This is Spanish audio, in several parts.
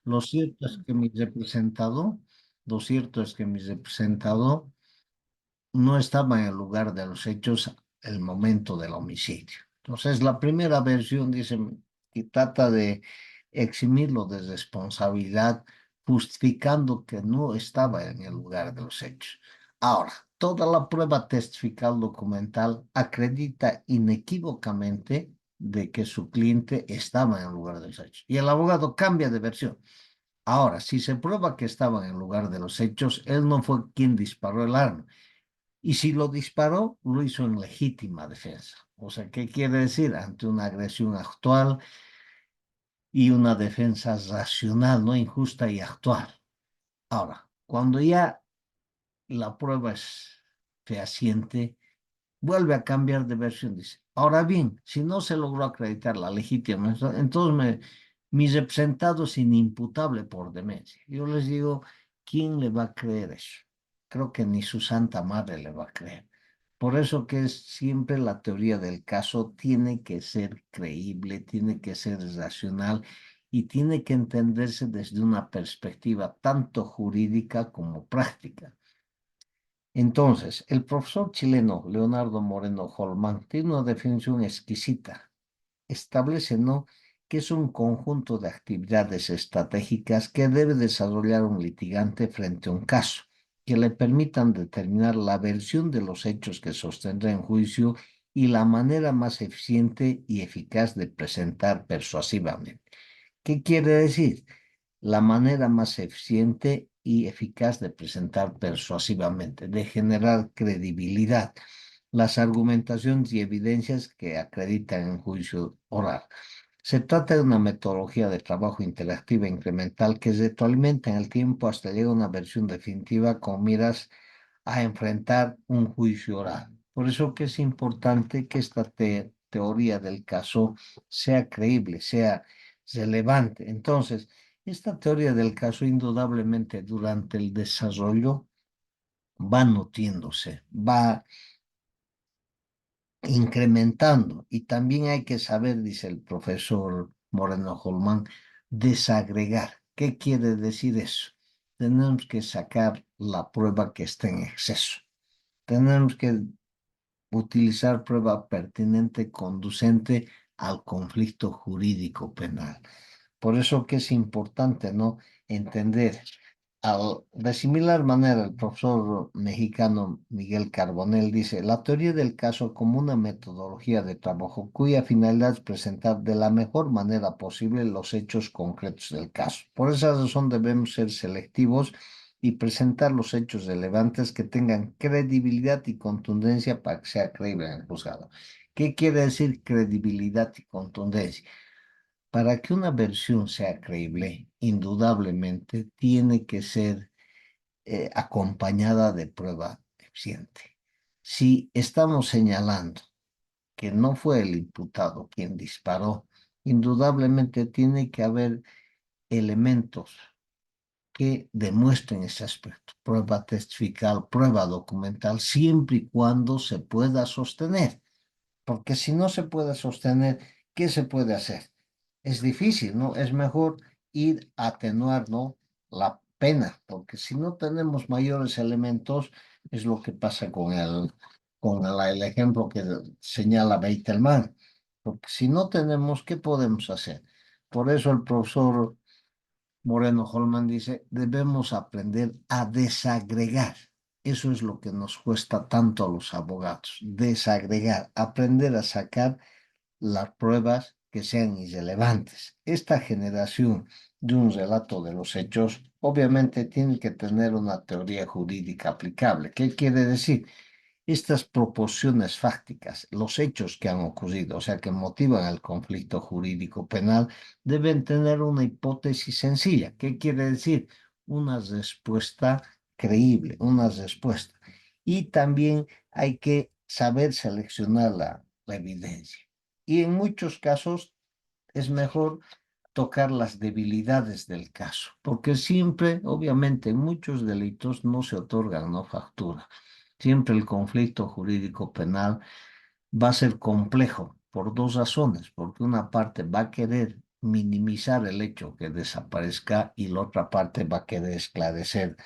Lo cierto es que lo cierto es que mi representado no estaba en el lugar de los hechos el momento del homicidio. Entonces, la primera versión dice que trata de eximirlo de responsabilidad, justificando que no estaba en el lugar de los hechos. Ahora, toda la prueba testifical documental acredita inequívocamente de que su cliente estaba en el lugar de los hechos. Y el abogado cambia de versión. Ahora, si se prueba que estaba en el lugar de los hechos, él no fue quien disparó el arma. Y si lo disparó, lo hizo en legítima defensa. O sea, ¿qué quiere decir? Ante una agresión actual y una defensa racional, no injusta y actual. Ahora, cuando ya la prueba es fehaciente, vuelve a cambiar de versión. Dice, ahora bien, si no se logró acreditar la legítima, entonces mi representado es inimputable por demencia. Yo les digo, ¿quién le va a creer eso? Creo que ni su santa madre le va a creer. Por eso que es siempre la teoría del caso tiene que ser creíble, tiene que ser racional y tiene que entenderse desde una perspectiva tanto jurídica como práctica. Entonces, el profesor chileno Leonardo Moreno Holman tiene una definición exquisita. Establece, ¿no?, que es un conjunto de actividades estratégicas que debe desarrollar un litigante frente a un caso, que le permitan determinar la versión de los hechos que sostendrá en juicio y la manera más eficiente y eficaz de presentar persuasivamente. ¿Qué quiere decir? La manera más eficiente y eficaz de presentar persuasivamente, de generar credibilidad, las argumentaciones y evidencias que acreditan en juicio oral. Se trata de una metodología de trabajo interactiva e incremental que se retroalimenta en el tiempo hasta llegar a una versión definitiva con miras a enfrentar un juicio oral. Por eso que es importante que esta teoría del caso sea creíble, sea relevante. Entonces, esta teoría del caso indudablemente durante el desarrollo va nutriéndose, va incrementando y también hay que saber, dice el profesor Moreno Holman, desagregar. ¿Qué quiere decir eso? Tenemos que sacar la prueba que está en exceso. Tenemos que utilizar prueba pertinente conducente al conflicto jurídico penal. Por eso que es importante, ¿no?, entender. De similar manera, el profesor mexicano Miguel Carbonell dice, la teoría del caso como una metodología de trabajo cuya finalidad es presentar de la mejor manera posible los hechos concretos del caso. Por esa razón debemos ser selectivos y presentar los hechos relevantes que tengan credibilidad y contundencia para que sea creíble en el juzgado. ¿Qué quiere decir credibilidad y contundencia? Para que una versión sea creíble, indudablemente tiene que ser acompañada de prueba eficiente. Si estamos señalando que no fue el imputado quien disparó, indudablemente tiene que haber elementos que demuestren ese aspecto, prueba testifical, prueba documental, siempre y cuando se pueda sostener, porque si no se puede sostener, ¿qué se puede hacer? Es difícil, ¿no? Es mejor ir a atenuar, ¿no?, la pena, porque si no tenemos mayores elementos, es lo que pasa con el ejemplo que señala Beitelman, porque si no tenemos, ¿qué podemos hacer? Por eso el profesor Moreno Holman dice, debemos aprender a desagregar. Eso es lo que nos cuesta tanto a los abogados, desagregar, aprender a sacar las pruebas que sean irrelevantes. Esta generación de un relato de los hechos obviamente tiene que tener una teoría jurídica aplicable. ¿Qué quiere decir? Estas proporciones fácticas, los hechos que han ocurrido, o sea, que motivan el conflicto jurídico penal, deben tener una hipótesis sencilla. ¿Qué quiere decir? Una respuesta creíble, una respuesta. Y también hay que saber seleccionar la evidencia. Y en muchos casos es mejor tocar las debilidades del caso, porque siempre, obviamente, en muchos delitos no se otorgan no factura. Siempre el conflicto jurídico penal va a ser complejo por dos razones, porque una parte va a querer minimizar el hecho que desaparezca y la otra parte va a querer esclarecer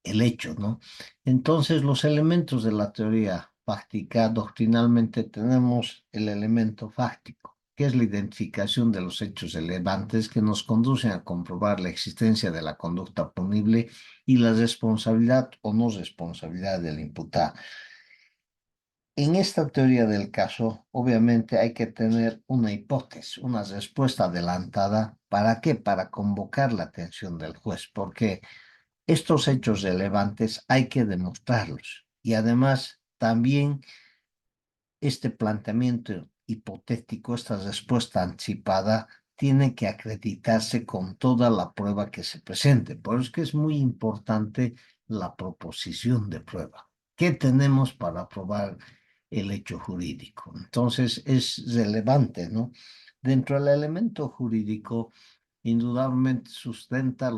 el hecho, ¿no? Entonces, los elementos de la teoría fáctica, doctrinalmente tenemos el elemento fáctico, que es la identificación de los hechos relevantes que nos conducen a comprobar la existencia de la conducta punible y la responsabilidad o no responsabilidad del imputado. En esta teoría del caso, obviamente hay que tener una hipótesis, una respuesta adelantada. ¿Para qué? Para convocar la atención del juez, porque estos hechos relevantes hay que demostrarlos. Y además, también este planteamiento hipotético, esta respuesta anticipada, tiene que acreditarse con toda la prueba que se presente. Por eso es que es muy importante la proposición de prueba. ¿Qué tenemos para probar el hecho jurídico? Entonces, es relevante, ¿no? Dentro del elemento jurídico, indudablemente sustenta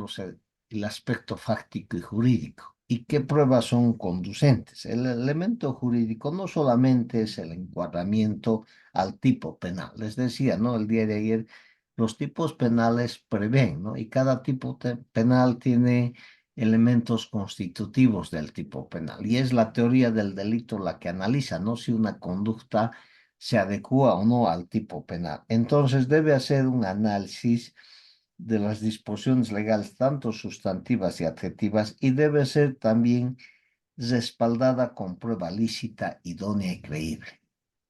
el aspecto fáctico y jurídico. ¿Y qué pruebas son conducentes? El elemento jurídico no solamente es el encuadramiento al tipo penal. Les decía, ¿no? El día de ayer, los tipos penales prevén, ¿no? Y cada tipo penal tiene elementos constitutivos del tipo penal. Y es la teoría del delito la que analiza, ¿no? Si una conducta se adecua o no al tipo penal. Entonces debe hacer un análisis de las disposiciones legales, tanto sustantivas y adjetivas, y debe ser también respaldada con prueba lícita, idónea y creíble.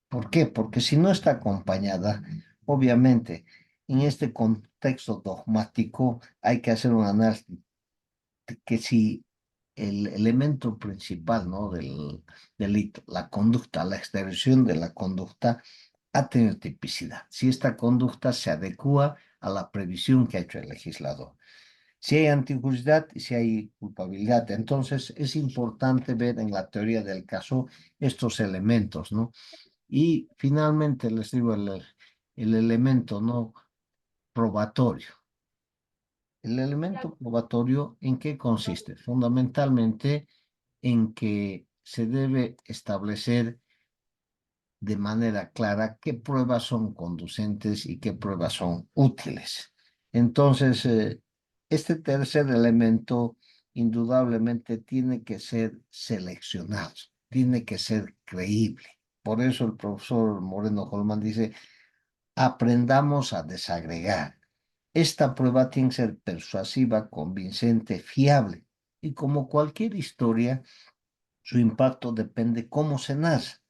¿Por qué? Porque si no está acompañada, obviamente, en este contexto dogmático hay que hacer un análisis de que si el elemento principal, ¿no? del delito, la conducta, la extensión de la conducta, ha tenido tipicidad. Si esta conducta se adecua a la previsión que ha hecho el legislador. Si hay antigüedad y si hay culpabilidad, entonces es importante ver en la teoría del caso estos elementos, ¿no? Y finalmente les digo el elemento, ¿no? Probatorio. El elemento probatorio, ¿en qué consiste? Fundamentalmente en que se debe establecer de manera clara qué pruebas son conducentes y qué pruebas son útiles. Entonces, este tercer elemento indudablemente tiene que ser seleccionado, tiene que ser creíble. Por eso el profesor Moreno Holman dice, aprendamos a desagregar. Esta prueba tiene que ser persuasiva, convincente, fiable. Y como cualquier historia, su impacto depende cómo se narra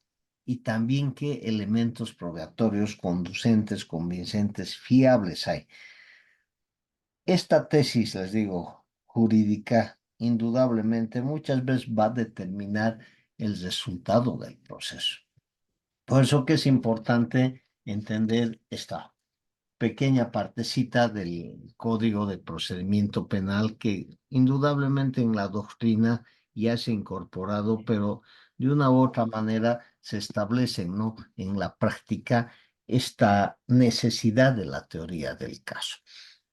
y también qué elementos probatorios conducentes, convincentes, fiables hay. Esta tesis, les digo, jurídica, indudablemente muchas veces va a determinar el resultado del proceso. Por eso que es importante entender esta pequeña partecita del Código de Procedimiento Penal que indudablemente en la doctrina ya se ha incorporado, pero de una u otra manera se establece, ¿no? En la práctica esta necesidad de la teoría del caso.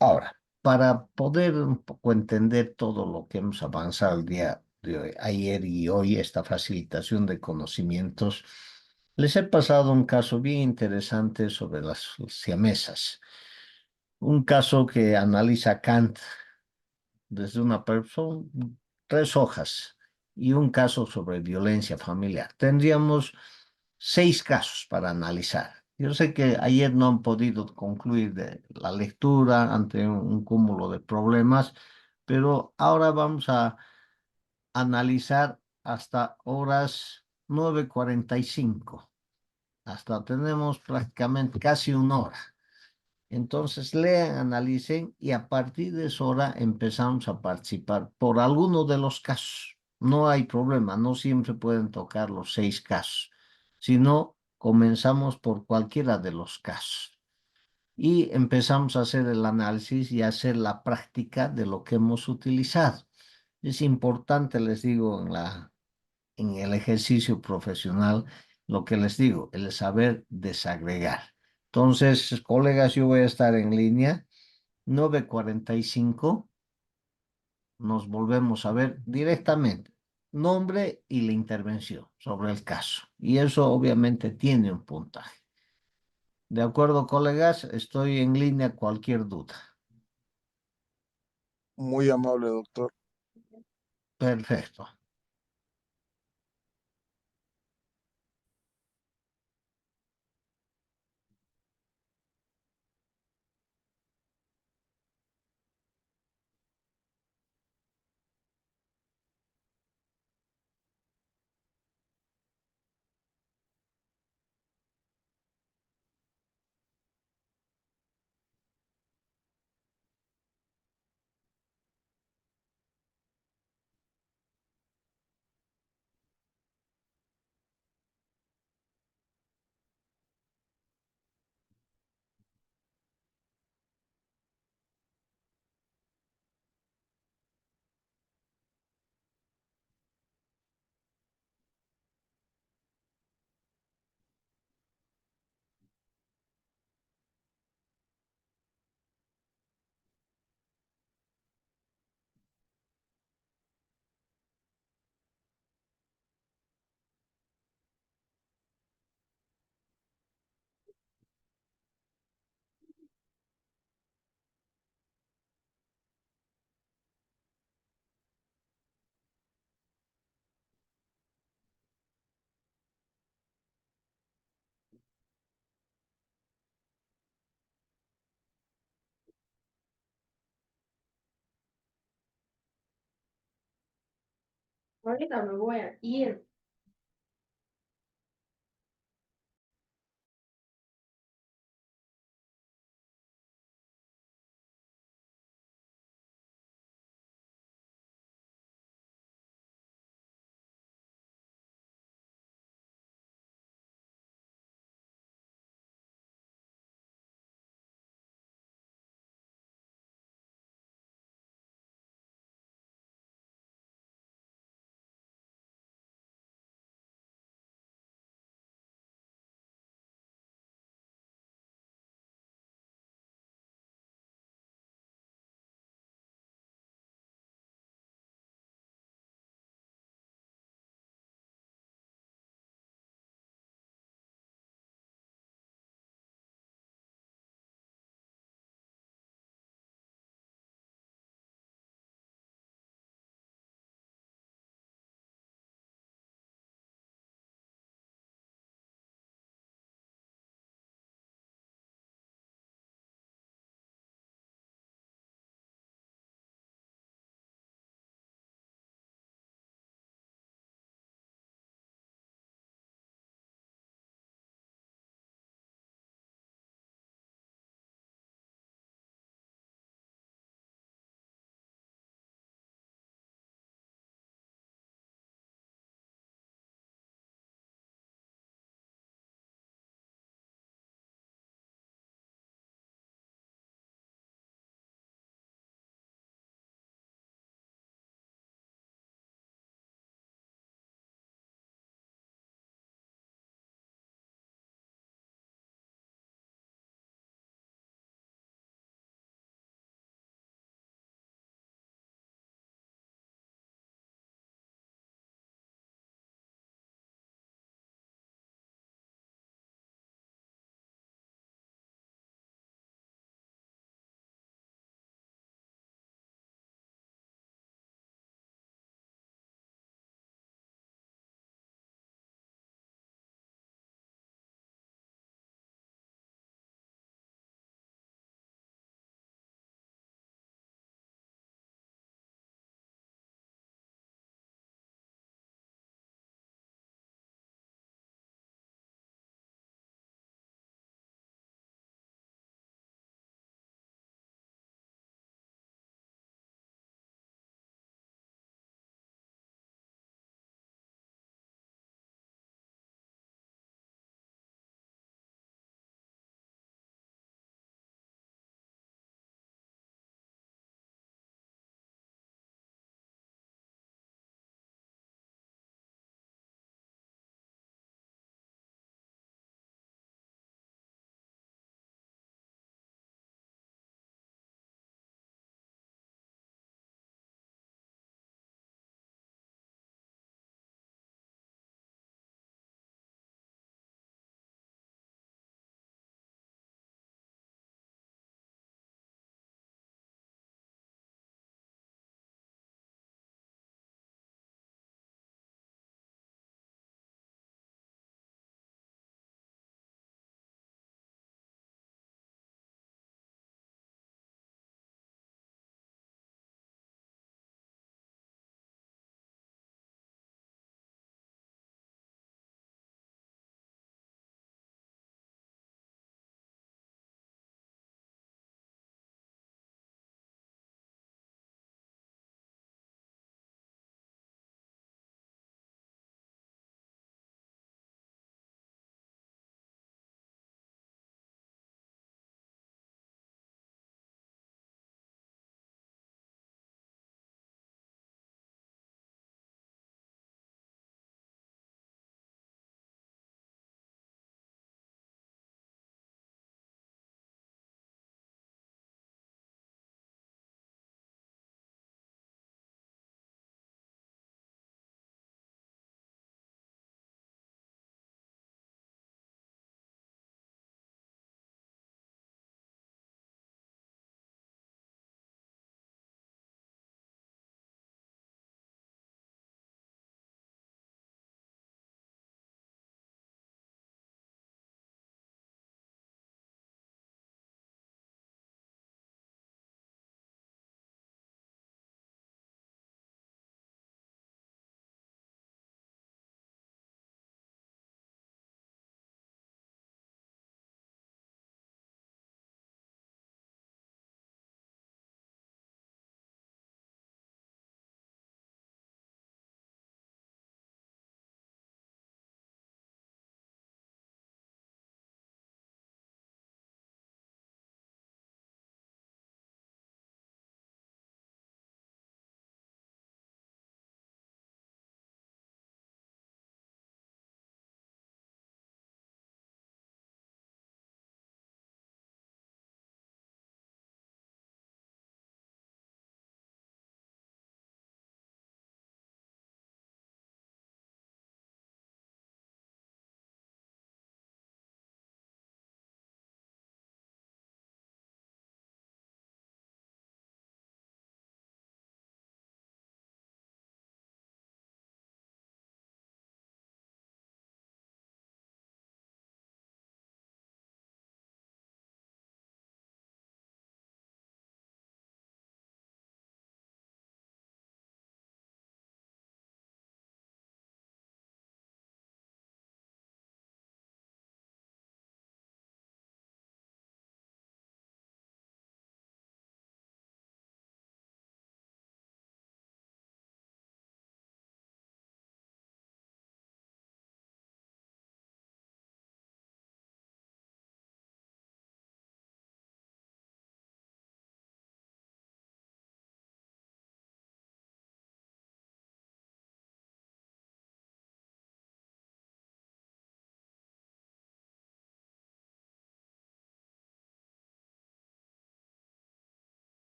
Ahora, para poder un poco entender todo lo que hemos avanzado el día de hoy, ayer y hoy, esta facilitación de conocimientos, les he pasado un caso bien interesante sobre las siamesas. Un caso que analiza Kant desde una persona, 3 hojas, y un caso sobre violencia familiar. Tendríamos 6 casos para analizar. Yo sé que ayer no han podido concluir de la lectura ante un cúmulo de problemas, pero ahora vamos a analizar hasta horas 9:45. Hasta tenemos prácticamente casi 1 hora. Entonces lean, analicen y a partir de esa hora empezamos a participar por alguno de los casos. No hay problema, no siempre pueden tocar los 6 casos, sino comenzamos por cualquiera de los casos y empezamos a hacer el análisis y a hacer la práctica de lo que hemos utilizado. Es importante, les digo, en el ejercicio profesional, lo que les digo, el saber desagregar. Entonces, colegas, yo voy a estar en línea, 9:45, nos volvemos a ver directamente, nombre y la intervención sobre el caso. Y eso obviamente tiene un puntaje. De acuerdo, colegas, estoy en línea cualquier duda. Muy amable, doctor. Perfecto. Ahorita me voy a ir.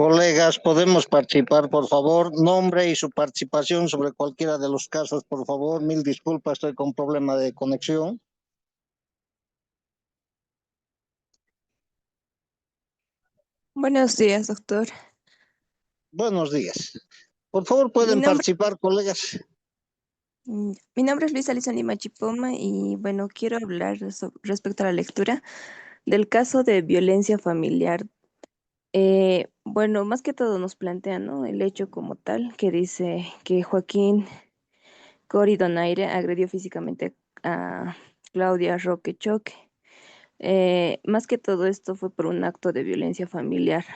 Colegas, podemos participar, por favor. Nombre y su participación sobre cualquiera de los casos, por favor. Mil disculpas, estoy con problema de conexión. Buenos días, doctor. Buenos días. Por favor, Mi pueden nombre, participar, colegas. mi nombre es Luisa Lizani Machipoma y bueno, quiero hablar respecto a la lectura del caso de violencia familiar. Bueno, más que todo nos plantea, ¿no? El hecho como tal, que dice que Joaquín Cori Donaire agredió físicamente a Claudia Roque Choque. Más que todo esto fue por un acto de violencia familiar.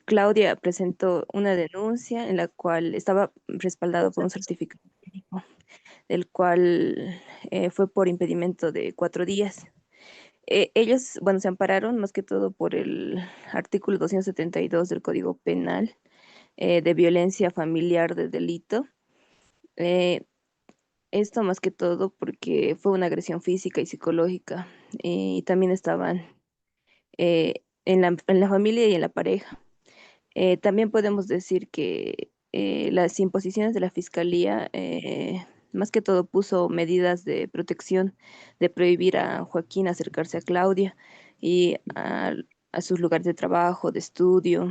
Claudia presentó una denuncia en la cual estaba respaldado por un certificado médico, el cual fue por impedimento de 4 días. Ellos, bueno, se ampararon más que todo por el artículo 272 del Código Penal de violencia familiar de delito. Eh, Esto más que todo porque fue una agresión física y psicológica y también estaban en la familia y en la pareja. También podemos decir que las imposiciones de la Fiscalía, más que todo, puso medidas de protección, de prohibir a Joaquín acercarse a Claudia y a sus lugares de trabajo, de estudio.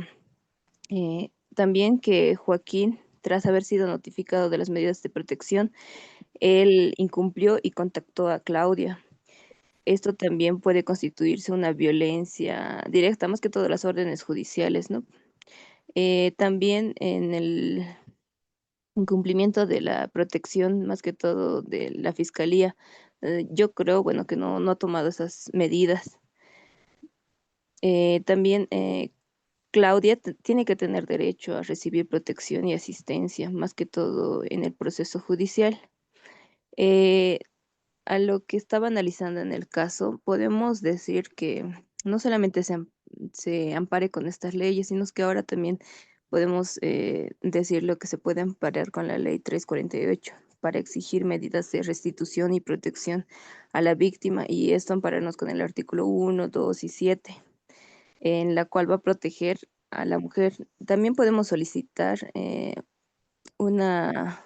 También que Joaquín, tras haber sido notificado de las medidas de protección, él incumplió y contactó a Claudia. Esto también puede constituirse una violencia directa, más que todo las órdenes judiciales, ¿no? También en el incumplimiento de la protección, más que todo de la fiscalía, yo creo, bueno, que no ha tomado esas medidas. También Claudia tiene que tener derecho a recibir protección y asistencia, más que todo en el proceso judicial. Eh, a lo que estaba analizando en el caso, podemos decir que no solamente se ampare con estas leyes, sino que ahora también podemos decir lo que se puede amparar con la ley 348 para exigir medidas de restitución y protección a la víctima, y esto ampararnos con el artículo 1, 2 y 7, en la cual va a proteger a la mujer. También podemos solicitar una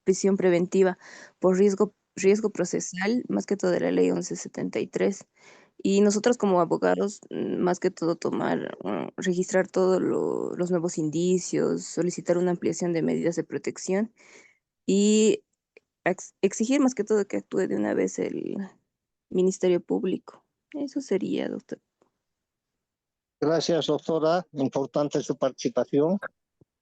prisión preventiva por riesgo procesal, más que todo de la ley 1173. Y nosotros como abogados, más que todo tomar, registrar todos los nuevos indicios, solicitar una ampliación de medidas de protección y exigir más que todo que actúe de una vez el Ministerio Público. Eso sería, doctor. Gracias, doctora. Importante su participación.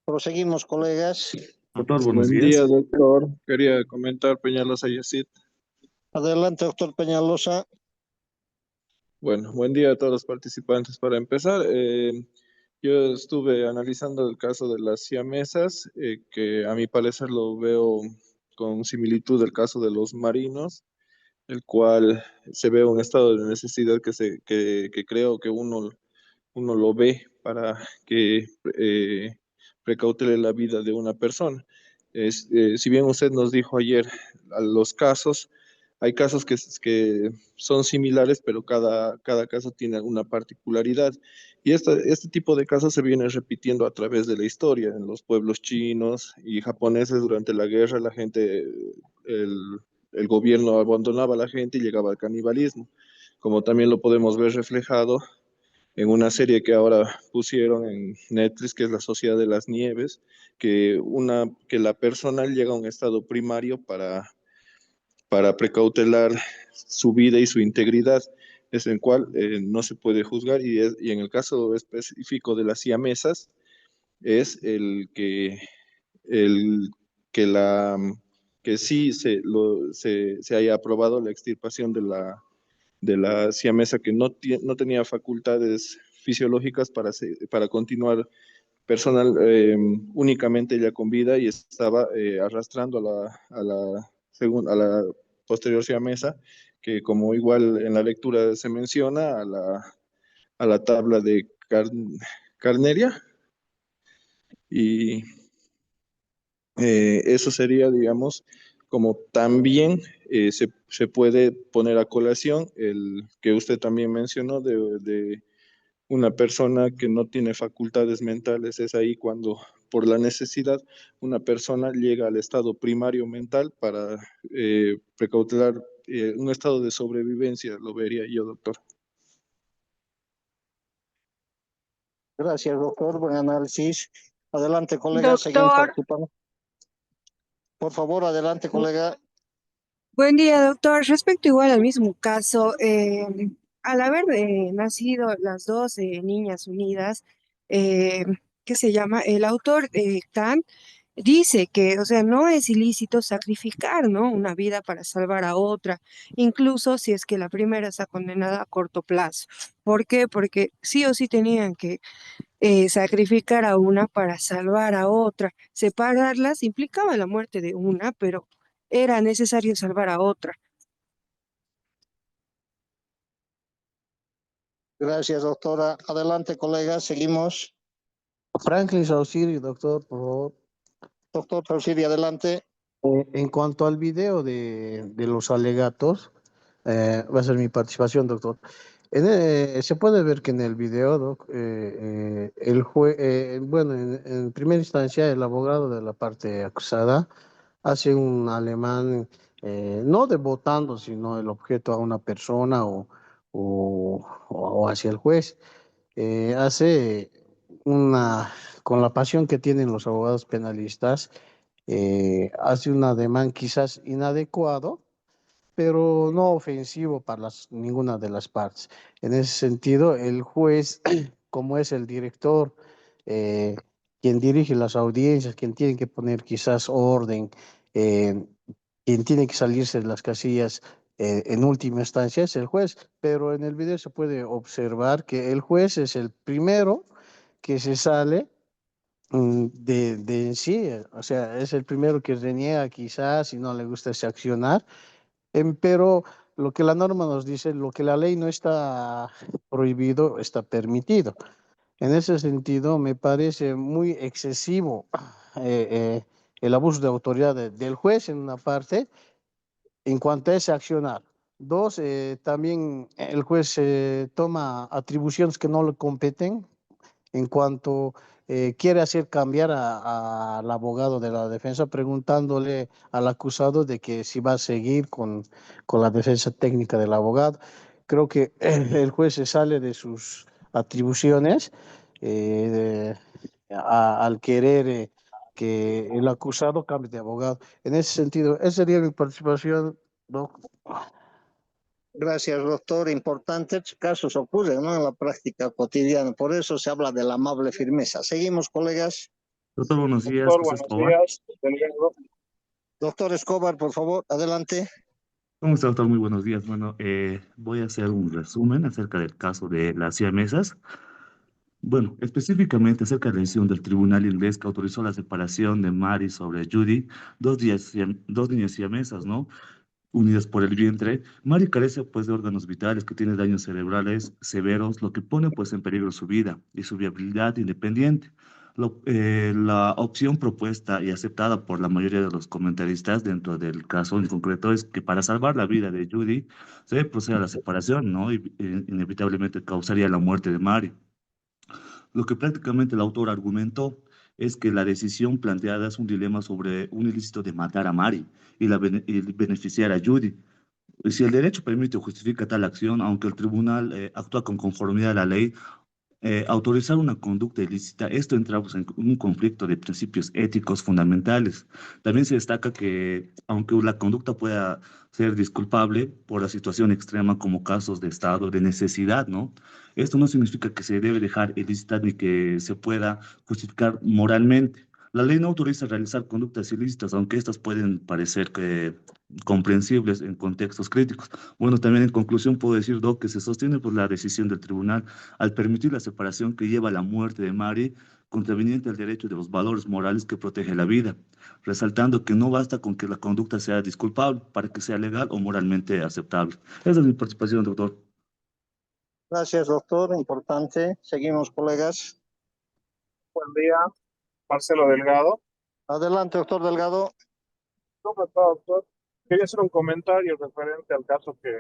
Proseguimos, colegas. Doctor, buenos Buen día, días. doctor. Quería comentar Peñalosa Yacit. Adelante, doctor Peñalosa. Bueno, buen día a todos los participantes. Para empezar, yo estuve analizando el caso de las siamesas, que a mi parecer lo veo con similitud del caso de los marinos, el cual se ve un estado de necesidad que creo que uno lo ve para que precautele la vida de una persona. Si bien usted nos dijo ayer a los casos, hay casos que son similares, pero cada caso tiene una particularidad. Y este tipo de casos se viene repitiendo a través de la historia. En los pueblos chinos y japoneses durante la guerra, el, el gobierno abandonaba a la gente y llegaba al canibalismo, como también lo podemos ver reflejado en una serie que ahora pusieron en Netflix, que es La Sociedad de las Nieves, que la persona llega a un estado primario para precautelar su vida y su integridad, es el cual no se puede juzgar, y en el caso específico de las siamesas, es el que la que sí se haya aprobado la extirpación de la siamesa, que no tenía facultades fisiológicas para continuar personal, únicamente ella con vida, y estaba arrastrando a la posterior siamesa, que como igual en la lectura se menciona, a la tabla de Carneria, y eso sería, digamos, como también se puede poner a colación el que usted también mencionó de una persona que no tiene facultades mentales. Es ahí cuando, por la necesidad, una persona llega al estado primario mental para precautelar un estado de sobrevivencia, lo vería yo, doctor. Gracias, doctor. Buen análisis. Adelante, colega. Seguimos Doctor, participando. Por favor, adelante, colega. buen día, doctor. Respecto igual al mismo caso, al haber nacido las dos niñas unidas, eh, ¿qué se llama? El autor Kant dice que, o sea, no es ilícito sacrificar, ¿no? Una vida para salvar a otra, incluso si es que la primera está condenada a corto plazo. ¿Por qué? Porque sí o sí tenían que sacrificar a una para salvar a otra. Separarlas implicaba la muerte de una, pero era necesario salvar a otra. Gracias, doctora. Adelante, colega. Seguimos. Franklin Sauciri, doctor, por favor. Doctor Sauciri, adelante. En cuanto al video de los alegatos, va a ser mi participación, doctor. Se puede ver que en el video, doc, bueno, en primera instancia, el abogado de la parte acusada hace un alemán, no de votando, sino el objeto a una persona o hacia el juez. Hace una, con la pasión que tienen los abogados penalistas, hace un ademán quizás inadecuado, pero no ofensivo para ninguna de las partes. En ese sentido, el juez, como es el director, eh, quien dirige las audiencias, quien tiene que poner quizás orden, eh, quien tiene que salirse de las casillas, en última instancia es el juez, pero en el video se puede observar que el juez es el primero que se sale de en sí, o sea, es el primero que reniega quizás y no le gusta ese accionar, pero lo que la norma nos dice, lo que la ley no está prohibido, está permitido. En ese sentido, me parece muy excesivo el abuso de autoridad del juez en una parte en cuanto a ese accionar. Dos, también el juez toma atribuciones que no le competen en cuanto quiere hacer cambiar al abogado de la defensa, preguntándole al acusado de que si va a seguir con la defensa técnica del abogado. Creo que el juez se sale de sus atribuciones al querer que el acusado cambie de abogado. En ese sentido, esa sería mi participación, Doc. Gracias, doctor. Importantes casos ocurren, ¿no? En la práctica cotidiana. Por eso se habla de la amable firmeza. Seguimos, colegas. Doctor, buenos días, Doctor, José buenos Escobar. días. Delegado. Doctor Escobar, por favor, adelante. ¿Cómo está, doctor? Muy buenos días. Bueno, voy a hacer un resumen acerca del caso de las siamesas. Bueno, específicamente acerca de la decisión del tribunal inglés que autorizó la separación de Mary sobre Judy, dos niñas siamesas, ¿no? Unidas por el vientre. Mary carece pues de órganos vitales, que tiene daños cerebrales severos, lo que pone pues en peligro su vida y su viabilidad independiente. La opción propuesta y aceptada por la mayoría de los comentaristas dentro del caso en concreto es que para salvar la vida de Judy se debe proceder a la separación, ¿no? Y inevitablemente causaría la muerte de Mary. Lo que prácticamente el autor argumentó es que la decisión planteada es un dilema sobre un ilícito de matar a Mary y beneficiar a Judy. Si el derecho permite o justifica tal acción, aunque el tribunal actúa con conformidad a la ley, autorizar una conducta ilícita, esto entra pues, en un conflicto de principios éticos fundamentales. También se destaca que, aunque la conducta pueda ser disculpable por la situación extrema como casos de estado de necesidad, ¿no? Esto no significa que se debe dejar ilícita ni que se pueda justificar moralmente. La ley no autoriza realizar conductas ilícitas, aunque estas pueden parecer comprensibles en contextos críticos. Bueno, también en conclusión puedo decir, Doc, que se sostiene por la decisión del tribunal al permitir la separación que lleva a la muerte de Mary, contraviniente al derecho de los valores morales que protege la vida, resaltando que no basta con que la conducta sea disculpable para que sea legal o moralmente aceptable. Esa es mi participación, doctor. Gracias, doctor. Importante. Seguimos, colegas. Buen día, Marcelo Delgado. Adelante, doctor Delgado. ¿Cómo está, doctor? Quería hacer un comentario referente al caso que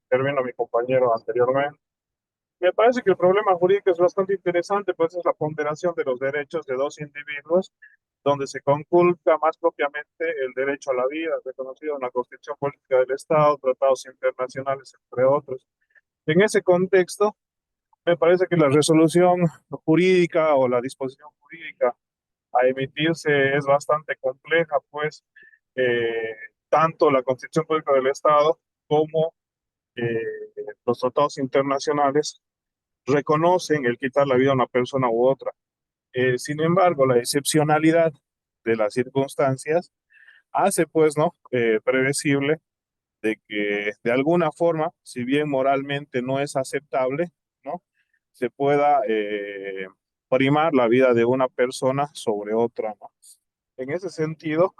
intervino mi compañero anteriormente. Me parece que el problema jurídico es bastante interesante, pues es la ponderación de los derechos de dos individuos, donde se conculca más propiamente el derecho a la vida, reconocido en la Constitución Política del Estado, tratados internacionales, entre otros. En ese contexto, me parece que la resolución jurídica o la disposición jurídica a emitirse es bastante compleja, pues eh, tanto la Constitución Política del Estado como eh, los tratados internacionales reconocen el quitar la vida a una persona u otra. Sin embargo, la excepcionalidad de las circunstancias hace, pues, ¿no? Previsible de que de alguna forma, si bien moralmente no es aceptable, ¿no? Se pueda primar la vida de una persona sobre otra, ¿no? En ese sentido,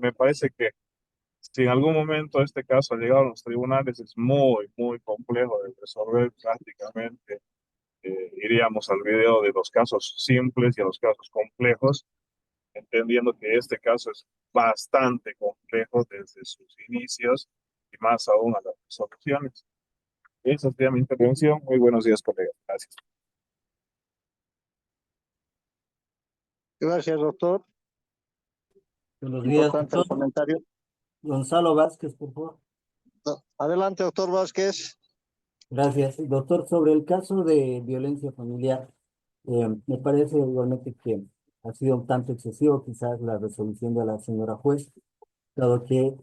me parece que si en algún momento este caso ha llegado a los tribunales, es muy, muy complejo de resolver prácticamente. Iríamos al video de los casos simples y a los casos complejos, entendiendo que este caso es bastante complejo desde sus inicios y más aún a las resoluciones. Esa sería mi intervención. Muy buenos días, colegas. Gracias. Gracias, doctor. Buenos días, Importante el doctor. comentario. Gonzalo Vázquez, por favor. Adelante, doctor Vázquez. Gracias. Doctor, sobre el caso de violencia familiar, me parece igualmente que ha sido un tanto excesivo quizás la resolución de la señora juez, dado que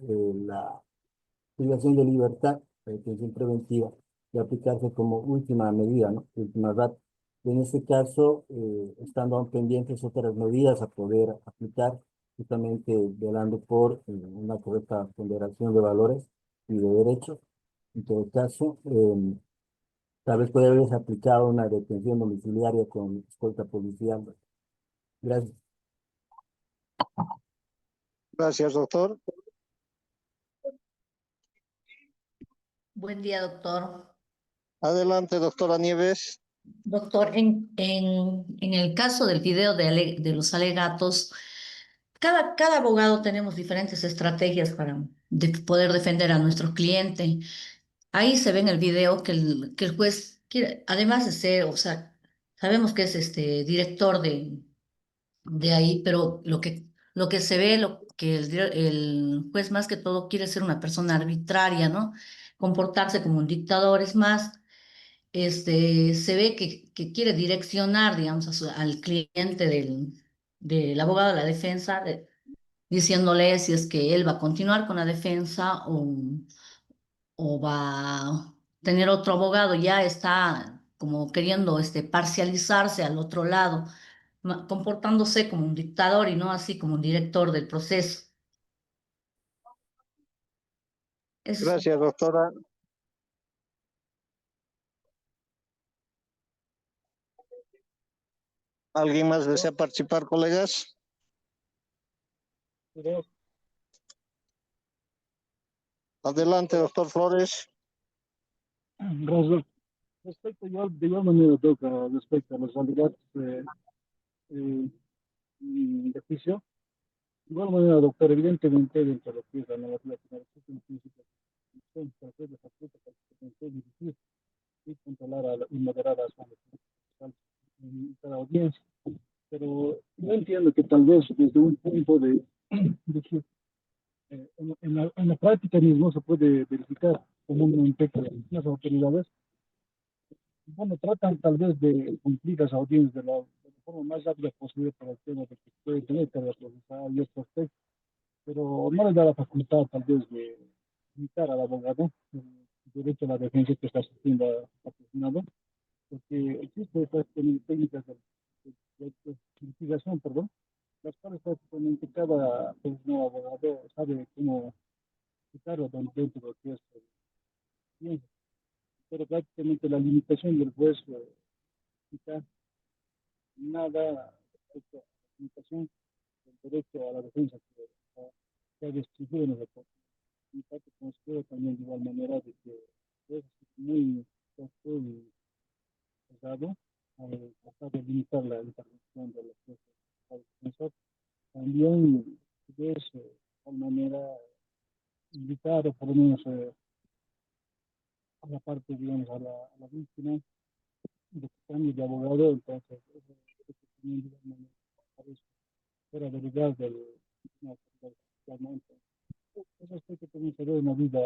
la privación de libertad, la detención preventiva, de aplicarse como última medida, ¿no? Última ratio. En este caso, estando aún pendientes otras medidas a poder aplicar, justamente velando por una correcta ponderación de valores y de derechos. En todo caso, tal vez puede haberse aplicado una detención domiciliaria con escolta policial. Gracias. Gracias, doctor. Buen día, doctor. Adelante, doctora Nieves. Doctor, en el caso del video de los alegatos, cada abogado tenemos diferentes estrategias para poder defender a nuestro cliente. Ahí se ve en el video que el juez quiere, además de ser, o sea, sabemos que es este director de ahí, pero lo que se ve, lo que el juez más que todo quiere ser una persona arbitraria, ¿no? Comportarse como un dictador, es más se ve que quiere direccionar, digamos, al cliente del abogado de la defensa, diciéndole si es que él va a continuar con la defensa o va a tener otro abogado. Ya está como queriendo parcializarse al otro lado, comportándose como un dictador y no así como un director del proceso. Es, Gracias, doctora. ¿Alguien más desea participar, colegas? Adelante, doctor Flores. Gracias. Respecto de igual manera, toca respecto a los alegatos de juicio. De igual manera, doctor, evidentemente, dentro de lo que es la normativa penal, existe un principio de protección para hacer la facultad para que se pueda dirigir y controlar y moderar las conductas en cada audiencia. Pero yo entiendo que tal vez desde un punto de que en la práctica mismo se puede verificar comúnmente que las autoridades, bueno, tratan tal vez de cumplir las audiencias de la forma más rápida posible para el tema de que puede tener carga procesal y estos aspectos, pero no les da la facultad tal vez de limitar al abogado el derecho a la defensa que está asistiendo al asesinado, porque existen estas técnicas de litigación, perdón, las cuales prácticamente cada personal abogado sabe cómo quitarlo dentro de lo que es bien, pero prácticamente la limitación del juez quita nada respecto a la limitación del derecho a la defensa que ha restringido en el deporte. Mi parte considero también de igual manera de que es muy costo y pesado al tratar de limitar la intervención de los jueces al defensor. También es de igual manera invitar o por lo menos a la parte, digamos, a la víctima de cambio de abogado, entonces eso también, digamos, me parece fuera de lugar del una autoridad judicial, ¿no? Entonces, eso es que también se ve en la vida,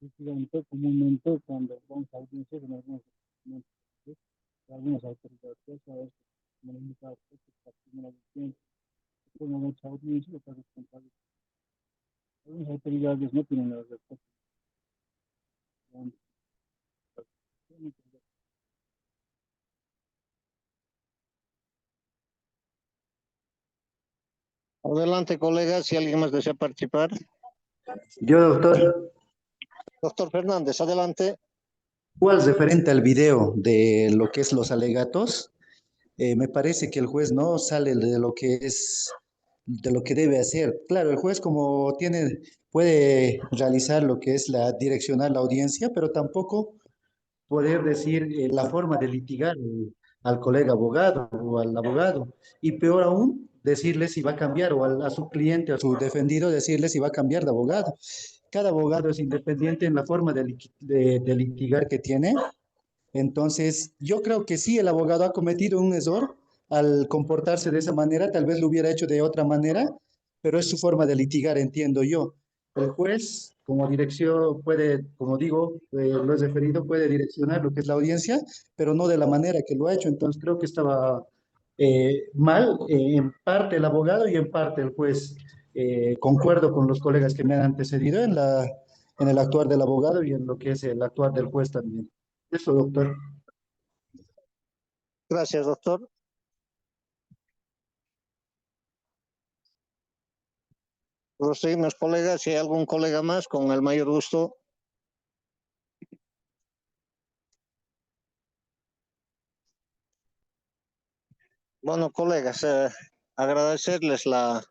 efectivamente, comúnmente cuando vamos a audiencias en algunos documentos, ¿sí? De algunas autoridades, eso es como la única que está en la audiencia, con mucha audiencia, lo que es responsable. Algunas autoridades no tienen la respuesta. Adelante, colega, si alguien más desea participar. Yo, doctor, Doctor Fernández, adelante. igual referente al video de lo que es los alegatos, me parece que el juez no sale de lo que es, de lo que debe hacer. Claro, el juez como tiene, puede realizar lo que es la direccionar la audiencia, pero tampoco poder decir la forma de litigar al colega abogado o al abogado. Y peor aún, decirle si va a cambiar o a su cliente o a su defendido, decirle si va a cambiar de abogado. Cada abogado es independiente en la forma de litigar que tiene. Entonces, yo creo que sí, el abogado ha cometido un error al comportarse de esa manera, tal vez lo hubiera hecho de otra manera, pero es su forma de litigar, entiendo yo. El juez, como dirección, puede, como digo, lo he referido, puede direccionar lo que es la audiencia, pero no de la manera que lo ha hecho. Entonces, creo que estaba mal, en parte el abogado y en parte el juez. Concuerdo con los colegas que me han antecedido en el actuar del abogado y en lo que es el actuar del juez también. Eso, doctor. Gracias, doctor. Proseguimos, colegas. Si hay algún colega más, con el mayor gusto. Bueno, colegas, agradecerles la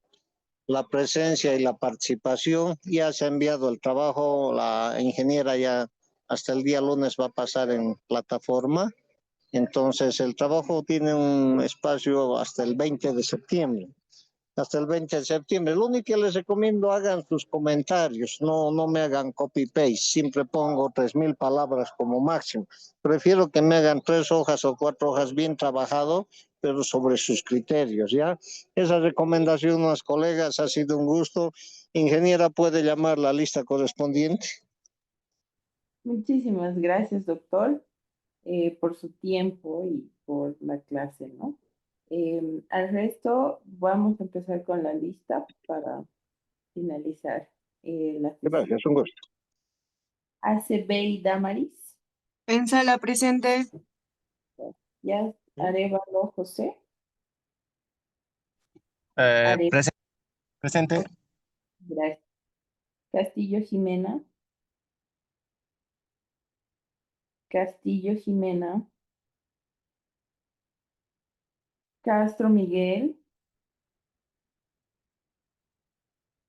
presencia y la participación. Ya se ha enviado el trabajo, la ingeniera ya hasta el día lunes va a pasar en plataforma. Entonces, el trabajo tiene un espacio hasta el 20 de septiembre. Hasta el 20 de septiembre. Lo único que les recomiendo, hagan sus comentarios, no me hagan copy-paste, siempre pongo 3.000 palabras como máximo. Prefiero que me hagan 3 hojas o 4 hojas bien trabajado, pero sobre sus criterios, ¿ya? Esa recomendación, unas colegas, ha sido un gusto. Ingeniera, puede llamar la lista correspondiente. Muchísimas gracias, doctor, por su tiempo y por la clase, ¿no? Al resto, vamos a empezar con la lista para finalizar la sesión. Gracias, un gusto. ACB y Damaris, En sala presente. ya Arevalo José, Are- Presente. gracias. Castillo Jimena, Castillo Jimena, Castro Miguel,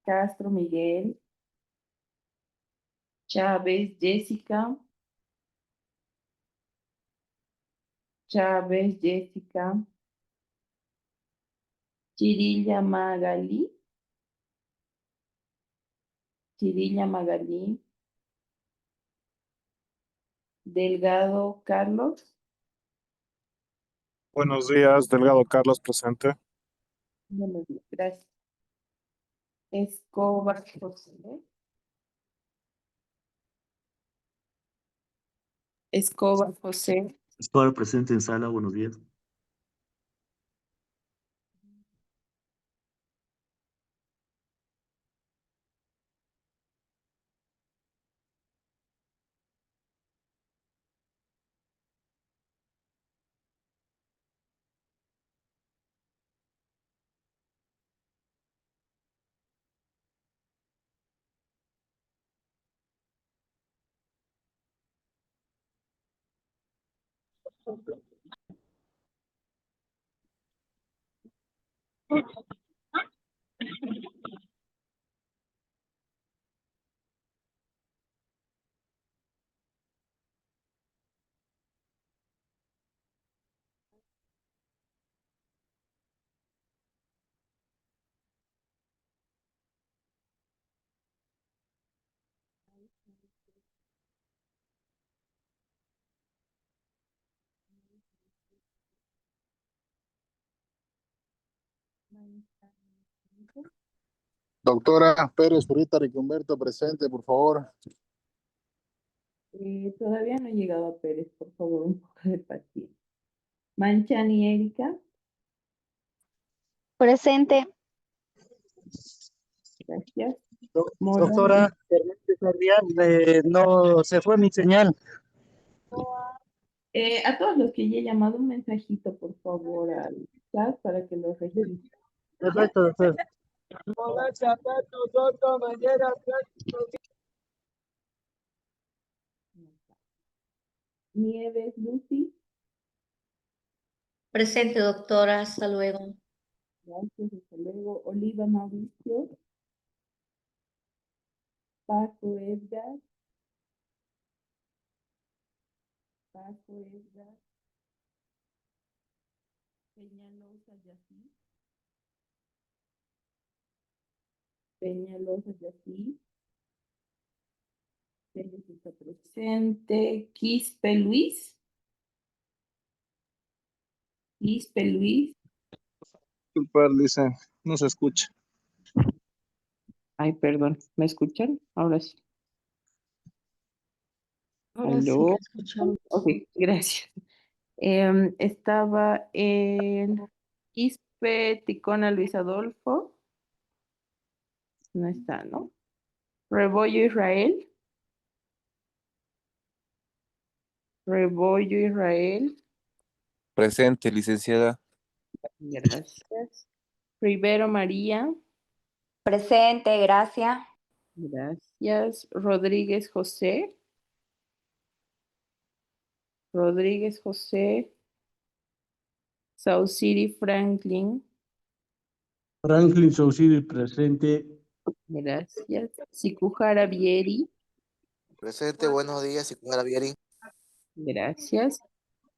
Castro Miguel, Chávez Jessica, Chávez Jessica, Chirilla Magali, Chirilla Magali, Delgado Carlos, Buenos días, Delgado Carlos presente. buenos días, gracias. Escobar José, Escobar José, Escobar presente en sala, buenos días. Doctora Pérez Zurita Riquimberto, presente, por favor. Todavía no he llegado a Pérez, por favor, un poco de paciencia. Manchani Erika. Presente. Gracias. Doctora, no se fue mi señal. A todos los que ya he llamado, un mensajito, por favor, al chat para que los registren. Perfecto, doctor. Nieves Lucy. Presente, doctora. Hasta luego. Gracias, hasta luego. Oliva Mauricio. Paco Edgar. Paco Edgar. Peñalosa Yací. Peñalosa Yací. Félix está presente. Quispe Luis. Quispe Luis. Disculpar, dice, no se escucha. Ay, perdón, ¿me escuchan? Ahora sí. Ahora sí ¿Aló? que escuchamos. Ok, gracias. Estaba el Quispe Ticona Luis Adolfo. No está, ¿no? Rebollo Israel. Rebollo Israel. Presente, licenciada. Gracias. Rivero María. Presente, gracias. Gracias. Rodríguez José. Rodríguez José. Sauciri Franklin. Franklin Sauciri, presente. Gracias. Sikujara Vieri. Presente, buenos días, Sikujara Vieri. Gracias.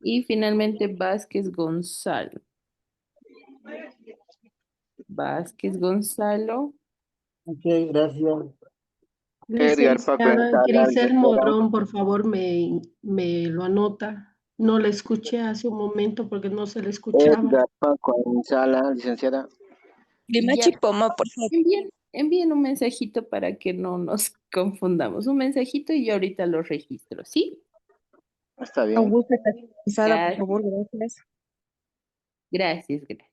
Y finalmente Vázquez Gonzalo. Vázquez Gonzalo. Ok, gracias. Licenciada Grisel Morón, por favor, me lo anota. No le escuché hace un momento porque no se le escuchaba. Edgar Paco Gonzala, licenciada. Ya. Envíen un mensajito para que no nos confundamos. Un mensajito y yo ahorita lo registro, ¿sí? Está bien. Augusta Casada, por Gracias. favor, gracias. Gracias, gracias.